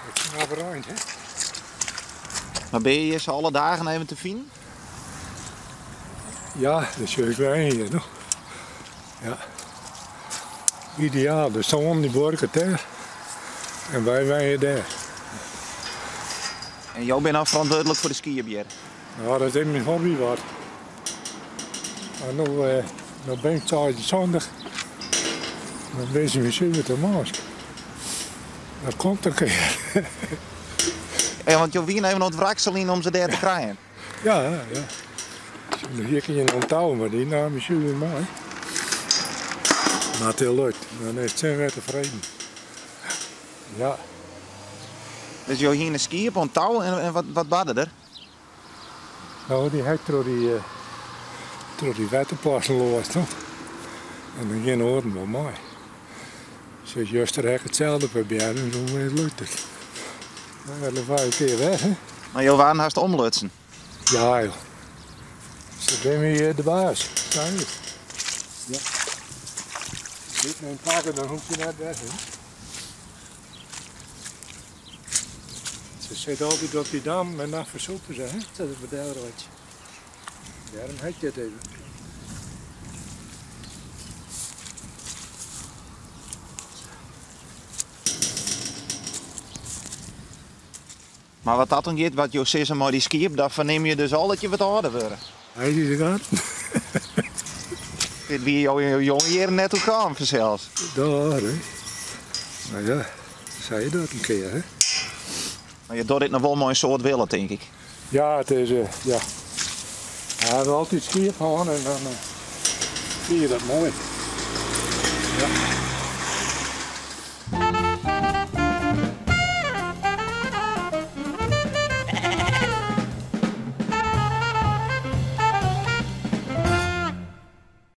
Het is een overeind, hè? Maar ben je hier zo alle dagen even te vinden? Ja, dat zul ik wel hier nog. Ja. Ideaal, dus dan die borken daar. En wij wijnen daar. En jij bent nou verantwoordelijk voor de skiën. Nou, dat is mijn hobby wat. Maar nu ben ik tijdens zondag. Dan ben ze weer zuur te mask. Dat komt een keer. Ja, want je wien even op het wrakselien om ze daar te krijgen. Ja. Hier kun je onthouden, maar die naam is zuur mij. Maar het heel leuk. Dan is het weer tevreden. Ja. Dus je hier een ski op een touw en wat badde er? Nou, die heeft door die waterplassen los, toch? En dan geen oren wel mooi. Dus juist er hetzelfde proberen en zo lukt het. Nou, dan vaar je een keer weg, hè? Maar je waren haast omlutsen. Ja, joh. Zo ben je de baas. Sta je? Ja. Dit met pakken, dan hoef je net weg, hè? Ze zit altijd op die dam en naar versoepen ze, hè? Dat is een bedelroodje. Daarom heb je het even. Maar wat dat dan gaat, wat je zegt maar die ski, dan verneem je dus al dat je wat ouder wordt. Hij die er gaat. Dit wie jouw jonge jaren net ook gaan zelfs. Daar, hè. Nou ja, zei je dat een keer, hè? Maar je doet dit nog wel mooi een soort willen, denk ik. Ja, het is, ja. Hij had altijd skiën gaan en dan zie je dat mooi. Ja.